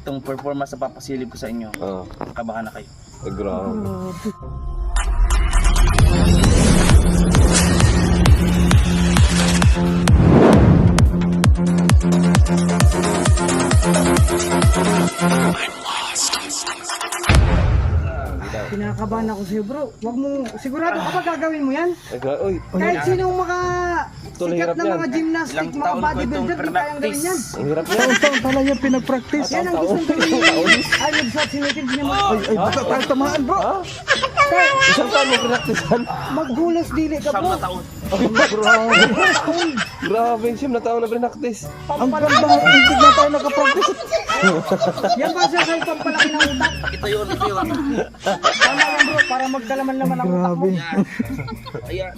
itong performance na papasilip ko sa inyo, kabahan na kayo. Grabe. Kinakabahan ako sa'yo bro. Wag mo, sigurado ka ba gagawin mo yan? Uy, Kahit sinong Tol, sikat hirap na yan. mga gymnastic, Ilang mga taon ko bodybuilder, itong di kayang gawin yan. ang hirap yan. Ilang taon pala yung pinag-practice. Yan ang gusto gawin. Ay, nag-shot si Nathan, di naman. Ay, baka tayo tamaan bro. Isang taon mo pinaktisan. Maggulas dili ka bro. Grabe, siyam na taon na pinaktis. Ang ganda, hindi na tayo nakapractice. Yan ba siya sa'yo pampalaki ng utak? Ito yun, ito yun. Tama yan bro, para magkalaman-laman ang utak mo. Grabe. Ayan.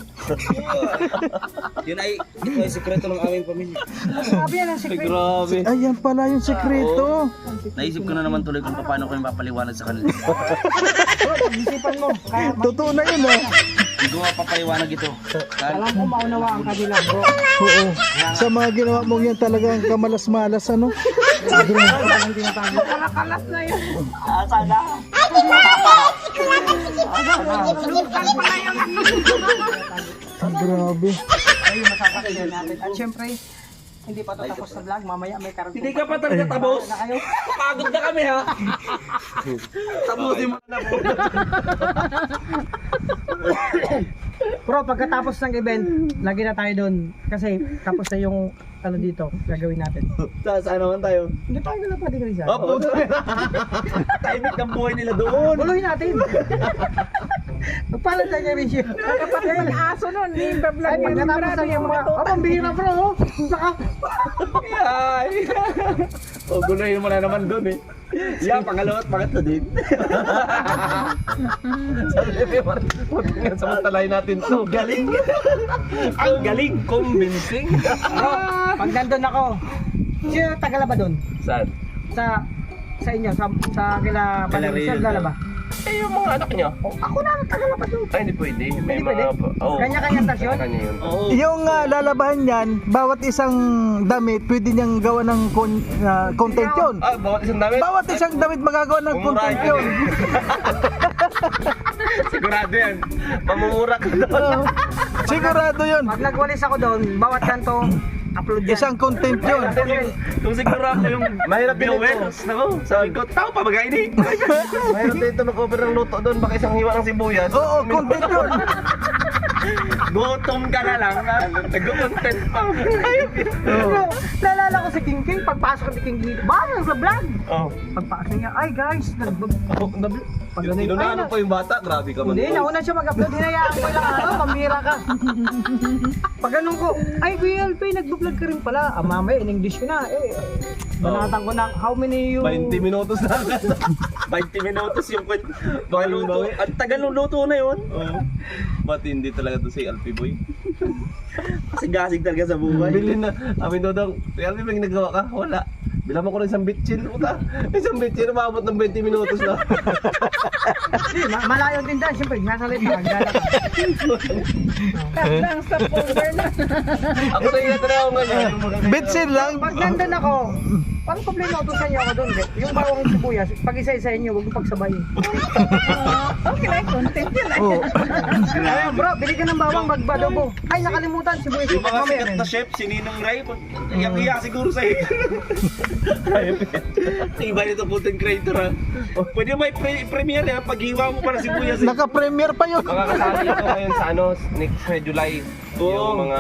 Yun ay sikreto ng aming pamilya. Sabi yan ang secret. Grabe. Ayan pala yung sekreto. Naisip ko na naman tuloy kung paano ko yung papaliwanag sa kanila. Bro, pag-isipan mo. Kaya Totoo na yun ah. Hindi ko mapapaliwanag ito. alam ko maunawa ang kanila bro. Oo. Sa mga ginawa mong yan talagang kamalas-malas ano. Kalakalas na yun. Sana. Lutan pala yun. Grabe. Ayun, masasakyan natin. At syempre, hindi pa ito tapos sa vlog. Mamaya may karagdag. Hindi ka pa talaga tabos. Na kayo. Pagod na kami ha. Tapusin mo na po. Bro, pagkatapos ng event, lagi na tayo doon. Kasi tapos na yung ano dito, gagawin natin. Saan naman tayo? Hindi tayo na pwede rin siya. Opo. Tahimik ang buhay nila doon. Buluhin natin. Magpalag tayo rin siya. Kapatid ng aso nun. Ay, pagkatapos ng yung mga... Oh, pambihira bro. Saka... Ay. O guluhin mo na naman doon eh. Yeah, pangalawa at pangatlo din. Sabi mo, samantalahin natin to. Galing. Ang galing, convincing. Bro, pag nandun ako, sino tagala ba doon? Saan? Sa inyo, sa kila Panisal lalaba? Eh, yung mga anak niya. Ako na ang tagala ba doon? Ay, hindi pwede. May Hindi pwede? Kanya-kanyang tasyon? Kanya yun. Oo. Yung lalabahan niyan, bawat isang damit pwede niyang gawa ng content yun. Ah, bawat isang damit? Bawat isang damit magagawa ng content yun. Sigurado yan. Mamumura ka doon. Sigurado yun. Pag nagwalis ako doon, bawat kanto, upload yan. Isang content yun. Kung siguro ako yung Mahirap din viewers, nako, sabi ko, tao pa magaini. Mayroon dito nag-over ng luto doon. Baka isang hiwa ng sibuyas. Oo, content yun. Gutom ka na lang, nag-content pa. Bro, naalala ko si King King, pagpasok ni King King, bakit sa vlog? Oh. Pagpasok niya, ay guys, pag ganun, Inunahan pa yung bata. Grabe ka man. hindi, nauna siya mag-upload, hinayaan ko lang ano, pambira ka. Pag ganun ko, ay Kuya LP, nag-vlog ka rin pala. Ah, mamaya, in English ko na, banatan ko na, how many you... 20 minutos na agad. 20 minutos yung luto. Ang tagal ng luto na yun. Oo. Ba't hindi talaga to si Alfie Boy? Gasig talaga sa buhay. Bili na. Amin dodong. Si Alfie, may nagawa ka? Wala. Bilang ko rin isang bitchin. Puta. Isang bitchin, umabot ng 20 minutos na. Malayo din dahil, siyempre, nasa liit na, gala ka. Lang sa power na. Ako na yung tanaw ngayon. Bitsin lang. Pag nandun ako, parang problema ako sa inyo ako doon. Yung bawang sibuyas, pag isa-isa inyo, huwag mo pagsabayin. Okay lang, content yun. Oo. Ayun bro, bili ka ng bawang magbadobo. Ay, nakalimutan, sibuyas. Yung mga Mamaya sikat rin. na chef, si Ninong Ray, iyak-iyak siguro sa iyo. Iba nito content creator ha. Pwede may premiere ha, paghiwa mo para sibuyas. Naka-premiere pa yun. Makakasali ako ngayon sa ano, next July. Oo. Yung mga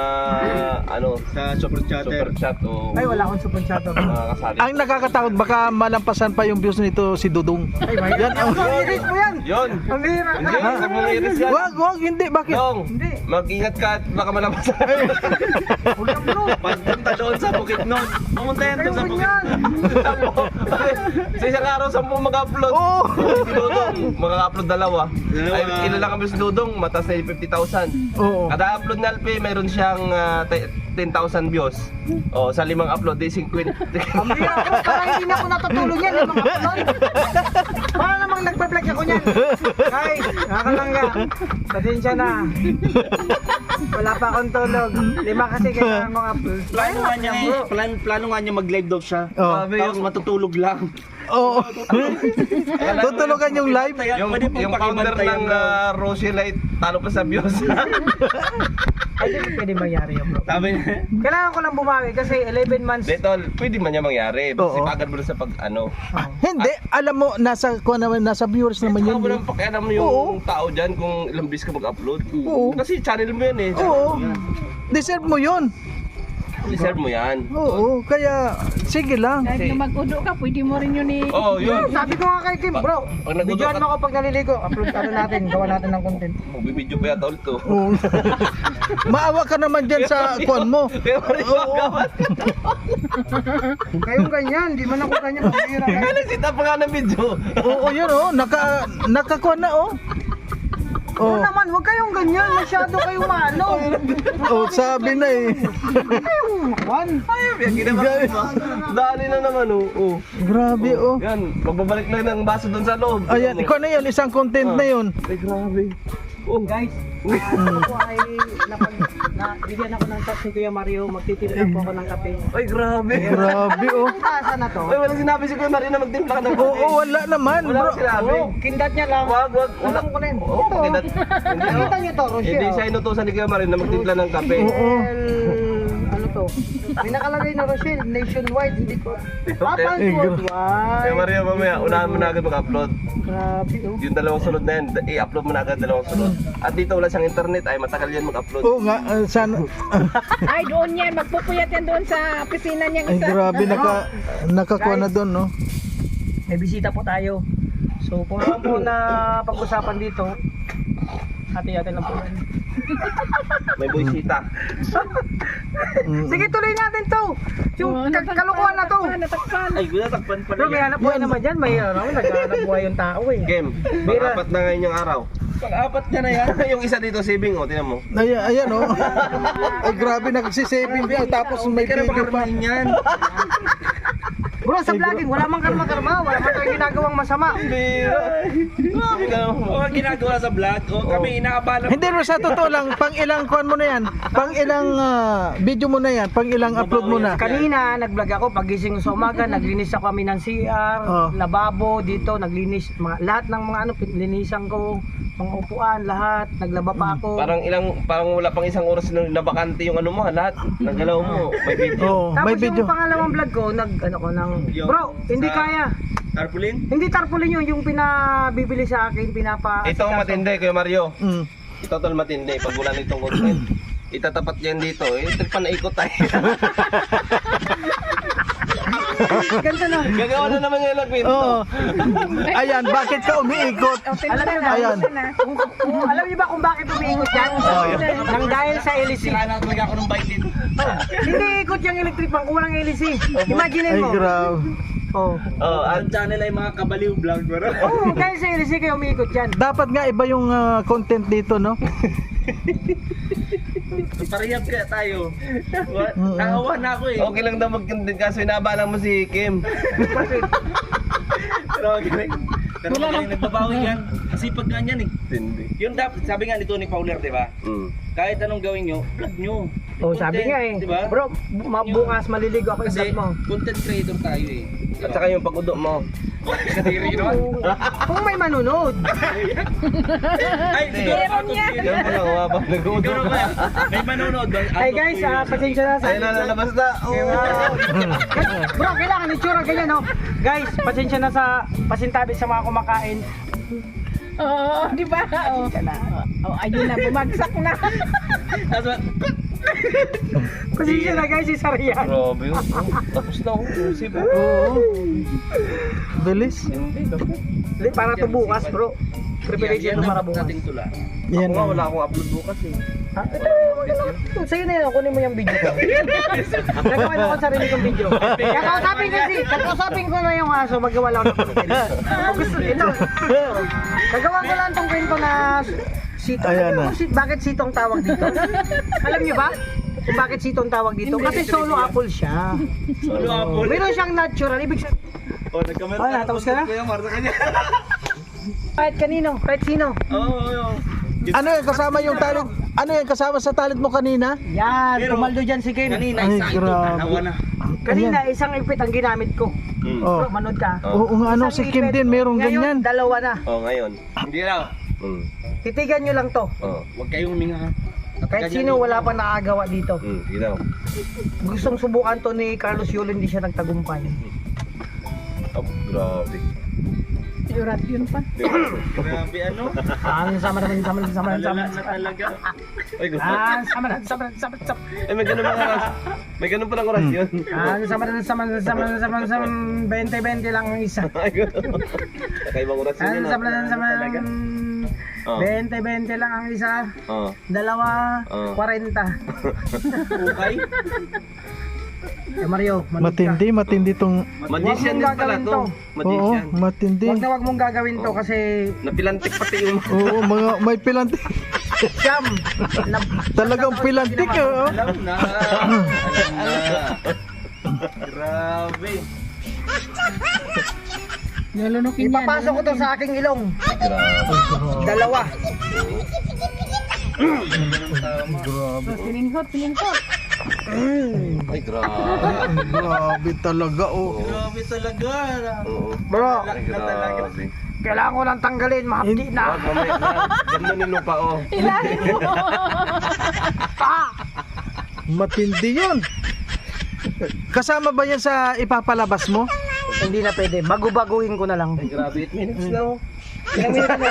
ano, Sa super chatter. super chat o Ay, wala akong super chat. makakasali. Ang nakakatakot, baka malampasan pa yung views nito si Dudong. Ay, may Yan, Ang iris mo yan. Yun! Ang hira. Hindi, sa mga iris yan. Wag, hindi. Bakit? Dong, Hindi. mag-ingat ka at baka malampasan. Huwag kang bro. Pagpunta doon sa Bukidnon. Pumunta yan doon sa Ayun Bukidnon. yan. Sa isang araw, 10 mag-upload. Oo. Si Dudong, mag-upload dalawa. Dalawa. Ay, kilala kami si Dudong, mataas na yung 50,000. Oo. Kada upload na LP, mayroon siyang 10,000 views. O, sa 5 upload, di 50. Ang hira ko, parang hindi na ako natutulog yan. Yung mga upload. Para namang nagpa-vlog nag-charge ako niyan. Guys, nakakalangga. Pasensya na. Wala pa akong tulog. 5 kasi kailangan kong upload. Plano nga niya mag-live daw siya. Oh. Tapos matutulog lang. Oo. Tutulugan yung live. Yung counter ng Rosilite, talo pa sa views. Ay, hindi pwede mangyari yun, bro. Sabi niya, Kailangan ko lang bumawi kasi 11 months. Detol, pwede man niya mangyari. Oo. Sipagan mo na sa pag ano. Hindi, alam mo, nasa viewers naman yun. Ikaw mo lang pakialam yung Oo. tao dyan kung ilang bis ka mag-upload. Oo. Kasi channel mo yan eh. Oo. Deserve mo yun. Deserve mo yan. Oo, kaya sige lang. Kahit na mag-udo ka, pwede mo rin yun eh. Oo, yun. Sabi ko nga kay Kim, bro, Pag nag-udo videoan ka- mo ako pag naliligo. Upload ano natin, gawa natin ng content. Magbibideo pa yata ulit to. Oo. Maawa ka naman dyan sa kwan mo. Kaya pa rin magawa. Kayong ganyan, di man ako ganyan. Pagkira Kaya nagsita pa nga ng video. Oo, yun oh, nakakuha na oh. Oo Oh, naman, huwag kayong ganyan. Masyado kayong maano. oh, sabi na eh. Kayong makwan. Yan, ginawa mo. Dali na naman oh. Grabe oh. Yan, magbabalik lang ng baso doon sa loob. Ayan, ikaw na yun, isang content na yun. Ay, grabe. Oh, Guys, ako ay bigyan ako ng touch ni Kuya Mario. Magtitimpla po ako ng kape. Ay, grabe. Grabe oh. Ang tasa na to. Ay, walang sinabi si Kuya Marie na magtimpla ka ng kape. Oo, wala naman, Wala bro. akong sinabi. Kindat niya lang. Wag. Alam ko na yun. Oo, Ito. pakidat. Nakita niyo to, Rochelle. Hindi siya inutusan ni Kuya Marie na magtimpla ng kape. Ano to? May nakalagay na Rochelle, nationwide, hindi ko. Okay. Worldwide. Kuya Marie, mamaya, unahan mo na agad mag-upload. Grabe, oh. Yung dalawang sunod na yan, i-upload mo na agad dalawang sunod. At dito wala siyang internet, ay matagal yan mag-upload. Oo nga, sana. Ay, doon yan. Magpupuyat yan doon sa opisina niyang Ay, isa. grabe, nakakuha na doon, no? May bisita po tayo. So, kung ano po na pag-usapan dito, hati-hati lang po. May buisita. Mm. Sige, tuloy natin to. Yung Oo, kalukuhan na to. Natakpan. Ay, gunatakpan pala Pero may hanap buhay naman dyan. May naghanap buhay yung tao eh. Game, pang-apat na ngayon yung araw. Pag-apat niya na yan. Yung isa dito, saving, oh, tinan mo. Ayan, oh. Ay, grabe, nagsisaving pa. Tapos may Hindi ka na video pa. pakarmahin yan. Bro, sa vlogging, wala mang karma-karma. Wala mang tayong ginagawang masama. Grabe ka naman. O, ginagawa sa vlog. O, kami inaabala. Hindi, bro, sa totoo lang, pang ilang kuhan mo na yan? Pang ilang video mo na yan? Pang ilang upload mo na? Kanina, nag-vlog ako. Pagising ko sa umaga, naglinis ako kami ng CR, Oh. lababo, dito, naglinis. Lahat ng mga ano, linisan ko. Mga upuan, lahat. Naglaba pa ako. Parang wala pang isang oras na nabakante yung ano mo, lahat. Nagalaw mo, may video. Oo, Tapos may video. yung pangalawang vlog ko, ano ko ng... Yung Bro, hindi sa- kaya. Tarpaulin? Hindi tarpaulin yun, yung pinabibili sa akin, Ito ang matindi, Kuya Mario. Mm. Ito tol matindi, pag wala nitong content. Itatapat yan dito, tripan na ikot tayo. Ganito na. Gagawa na naman yung nagpinto. Oo. Ayan, bakit ka umiikot? Alam niyo ba? Ayan. Alam niyo ba kung bakit umiikot yan? Nang dahil sa LEC. Sila na talaga ako ng bike dito. Hindi ikot yung electric fan kung walang LEC. Imagine Ay, mo. grabe. Oh. Ang channel ay mga kabaliw vlog. Oo, dahil sa LEC kayo umiikot yan. Dapat nga iba yung content dito, no? Parehab kaya tayo. Nakawa na ako eh. Okay lang daw mag-content kaso inabalang mo si Kim. Pero magaling. Pero magaling nagbabawi yan. Kasi pag ganyan eh. Hindi. Yun dapat, sabi nga ni Tony Fowler, di ba? Kahit anong gawin nyo, vlog nyo. Oh, sabi nga eh. Diba? Bro, bukas maliligo ako Kasi i-vlog mo. content creator tayo eh. At saka yung pag-udo mo. Kadiri naman. Kung may manunod. Ay, siguro Meron ako. yan. Yan pala, wabang nag-udo. Siguro ba? May manonood ba? Ay guys, pasensya na sa... Ayun na, lalabas na. Bro, kailangan itsura ganyan, no? Guys, pasensya na sa pasintabi sa mga kumakain. Oo, di ba? Oo. Oh, ayun na, bumagsak na. Tapos, Pasensya na guys, isa riyan. Grabe yun. Tapos na ako. Usip. Oo. Bilis. Para to bukas, bro. Preparation yan para dapat bukas. nating tula. Yan. Ako nga, wala akong upload bukas eh. Ha? Ito, sa'yo na yun, kunin mo yung video ko. Nagawa na ako sa sarili kong video. Kakausapin ko na yung aso, magawa lang ako ng content. Kung gusto, ito. Gagawa ko lang tong kwento na sito. Ayan Alam na. niyo kung bakit sitong tawag dito? Alam niyo ba? Kung bakit sitong tawag dito? Kasi solo apple siya. Solo apple. Meron siyang natural, ibig sabihin. Oh, nagkamera. Oh, natapos ka na? Kuya Mar, sa kanya. Kahit kanino, kahit sino. Oo. Ano yan kasama yung talent? Ano yan kasama sa talent mo kanina? Yan, Pero- pumaldo dyan si Kim. Kanina, Ay, isa ito, grabe. dalawa na. Kanina, isang ipit ang ginamit ko. Oh. Bro, manood ka. Oo nga, ano, si Isang Kim ipit. din, merong Ngayon, ganyan. dalawa na. Ngayon. Hindi raw. Titigan nyo lang to. Huwag kayong huminga ha. Kahit sino, wala pa nakagawa dito. Ginaw. Gustong subukan to ni Carlos Yul, hindi siya nagtagumpay. Oh, grabe. Yurat yun pa. Grabe ano? Sama naman. Malala na talaga. Ay, gusto. Sama naman. May ganun mga oras. May ganun palang oras yun. Sama 20-20 lang ang isa. Ay, ganun. Nakaibang oras yun. Sama 20-20 lang ang isa. Dalawa, 40. Okay? Eh Mario, manood ka. Matindi tong... Magician din Huwag mong pala gagawin to. to. Oo, Magician. matindi. Wag mong gagawin to kasi Napilantik pati yung... Oo, mga may pilantik. siyam. Talagang pilantik, oh. Alam na. Grabe. Lulunukin yan. Ipapasok ko to sa aking ilong. Dalawa. Pininghot. Ay, grabe. Grabe talaga, oh. Grabe talaga. Oo. Bro, Ay, grabe. kailangan ko lang tanggalin, mahapdi na. Wag mamaya na. Ganda ni Lupa, oh. Ilahin mo. Matindi yun. Kasama ba yan sa ipapalabas mo? Hindi na pwede, bago-baguhin ko na lang. Ay, grabe. 8 minutes na, oh. Ilang minuto na?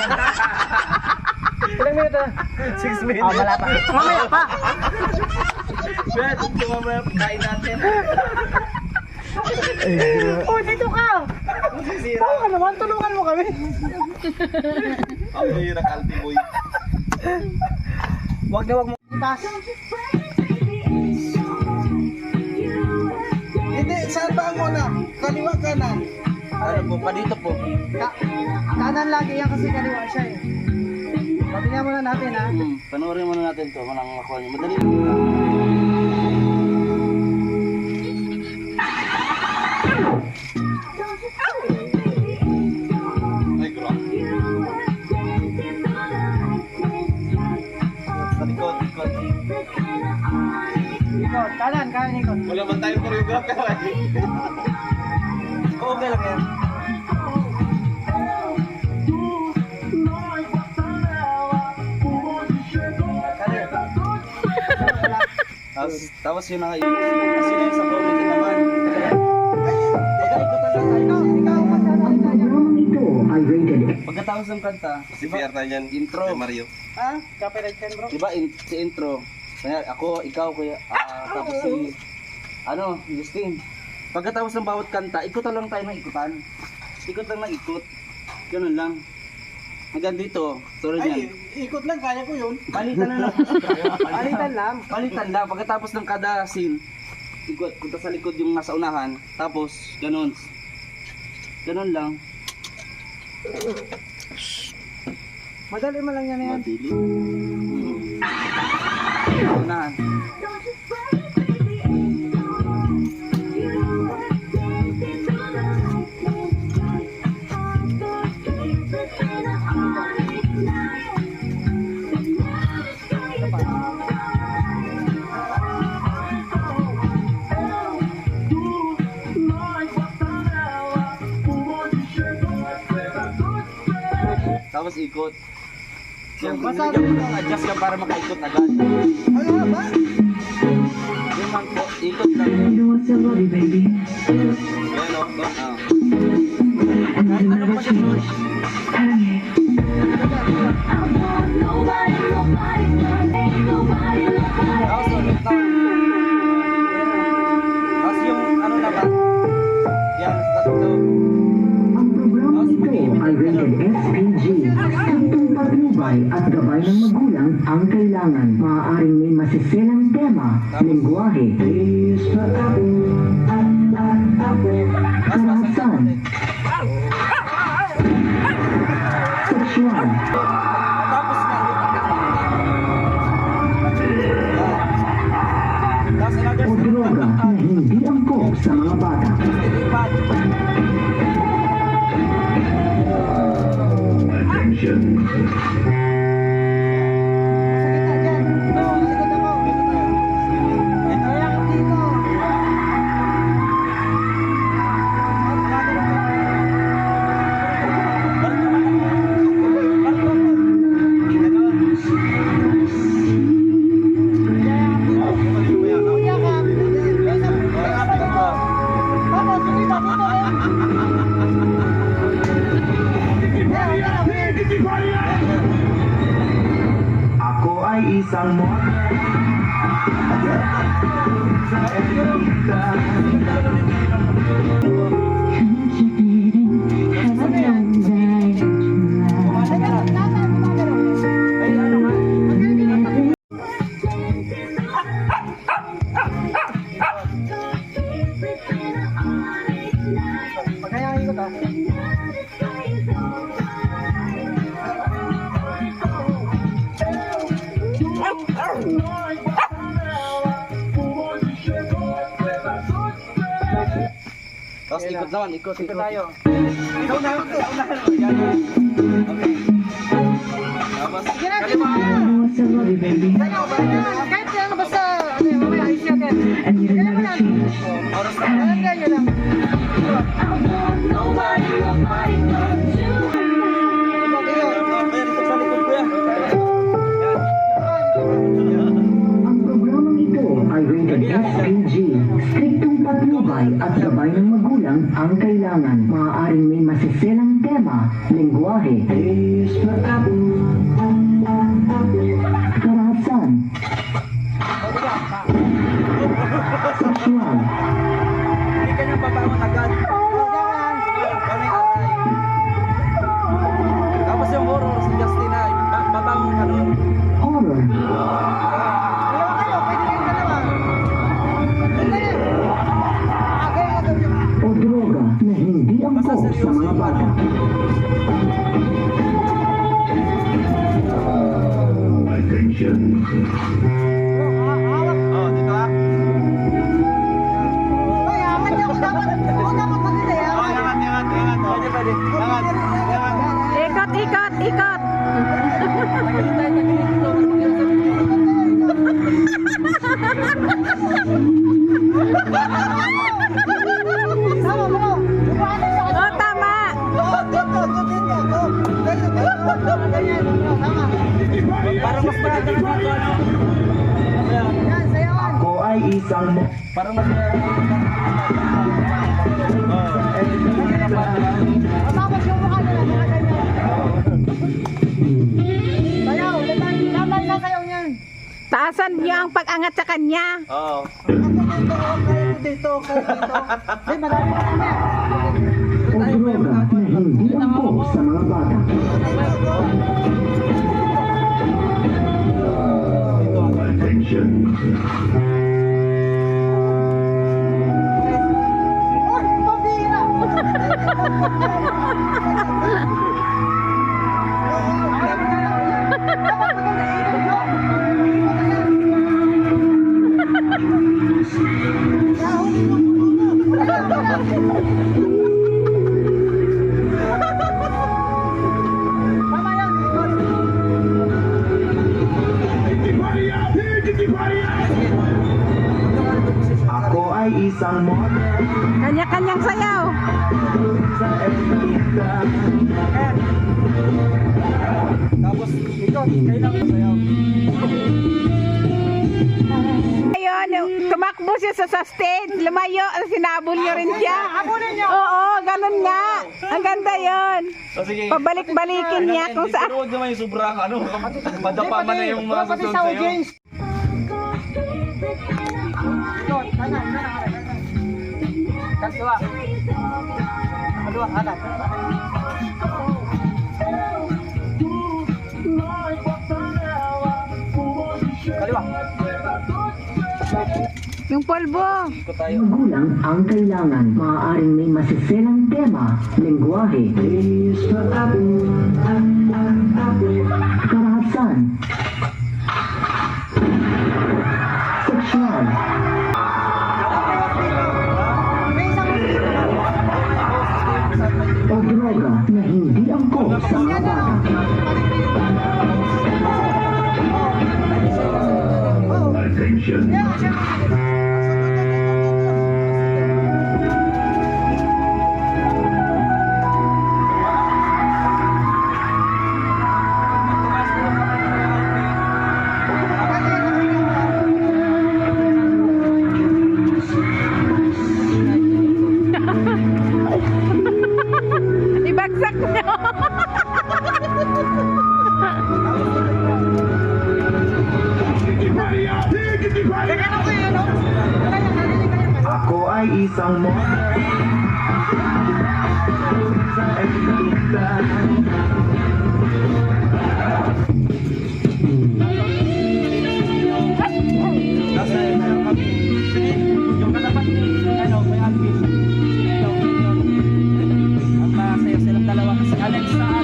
Ilang minuto na? 6 minutes. Ah, wala pa. Mamaya pa. Bet, tumama kain natin. Oh, dito ka. Oo ka naman, tulungan mo kami. Ang hira, Caldi boy. Wag mo itas. Hindi, saan ba ang muna? Kaliwa, kanan. Ano po, pa dito po. Kanan lagi yan kasi kaliwa siya eh. Patingnan muna natin ha. Panoorin muna natin to. Manang ako niyo. Madali. Ay, grabe. Sa likod. Ikot, kanan ikot. Wala man tayong choreographer. Okay lang yan. Tapos yun na yun. Kasi yun sa comedy naman. Pagkatapos ng kanta, Si PR tayo dyan. Intro. Kay Mario. Ha? Copyright yan bro. Diba si intro? Kaya ako, ikaw, kuya, tapos si, Justin. Pagkatapos ng bawat kanta, ikutan lang tayo ng ikutan. Ikot lang ng ikot. Ganun lang. Hanggang dito, tulad yan. Ikot lang, kaya ko yun. Palitan na lang. Palitan lang. Pagkatapos ng kada scene, ikot, punta sa likod yung nasa unahan. Tapos, ganun. Ganun lang. Madali mo lang yan yan. Madili. Unahan. Tapos ikot. Yung adjust ka para makaikot agad. Ano ba? Yung man po, ikot lang. Ayan o, doon. Kahit anong position. Tapos ulit na. Tapos yung ano na ba? Yan, sa tatlo. Ang programa ito ay rated SPG. Itong patnubay at gabay ng magulang ang kailangan. Maaaring may masiselang tema, lingwahe, karahasan, sexual, Tapos na. Tapos another o droga na hindi angkop sa mga bata. gitna dyan. Ikot ako. Kaya ako dito. Kuya ka. Tapos, sumita dito rin. Ako ay isang Ay, ano nga? Kaya ako ikot ako. Tapos ikot naman, ikot tayo. Ikaw na. Okay. Tapos, Sige na, sige na. Sayaw ba yan? Kahit yan, basta, ano yun, mamaya, ayos natin. Sige na mo yan. oras na. Alam nyo lang. Kuya, dito sa likod, kuya. Ang programang ito ay rated SPG. Striktong patnubay at gabay ng magulang ang kailangan. Maaaring may masiselang tema, lengguwahe, karahasan, sexual, Hindi ka niyang babangon agad. Kami aray. Tapos yung horror, si Justin ay babangon ka nun. horror, Dalawa kayo, pwede kayong dalawa. Dali. Okay, okay. o droga na hindi angkop sa mga bata. Hawak. Oh, dito ah. Ay, angat niyo ako dapat. Ako dapat maganda yan. Oh, yangat. Pwede, pwede. Yangat. Ikot, ikot, ikot. Tagilid tayo, tagilid dito. Tagilid sa video. Tama mo. Bumahan sa Oh, tama. Parang mas maganda nga dito, ano? Ayan. Yan, sayawan. Ako ay isang Parang mas maganda. Matapos yung mukha nila, mga ganyan. Sayaw, laban sa sayaw niyan. Taasan niyo ang pag-angat sa kanya. Oo. Kayo dito, kayo dito. Ay, marami pa kami. o droga na hindi angkop sa mga bata. Uy, pambira! Tama yan, Ako ay isang Kanya-kanyang sayaw. Tapos, ikot. Kailangan masayaw. Ayun, tumakbo siya sa stage. Lumayo, sinabol niyo rin siya. habulin niyo. Oo, ganun nga. Ang ganda yon. O sige. Pabalik-balikin niya kung saan. Pero huwag naman yung sobrang ano. Madapa man na yung mga Pati susunod sa sa'yo. audience. Ikot, kanan, kanan. Kaliwa. Kaliwa, kanan. Kaliwa. Yung polvo. Ikot tayo. magulang ang kailangan. Maaaring may masiselang tema, lengguwahe, karahasan, sexual, May isang o droga na hindi angkop sa mga bata. Ibagsak niyo. Ako ay isang Nasa na kami. Sige, yung katapat ni ano, may Alvin. Ang masaya silang dalawa kasi Alex sa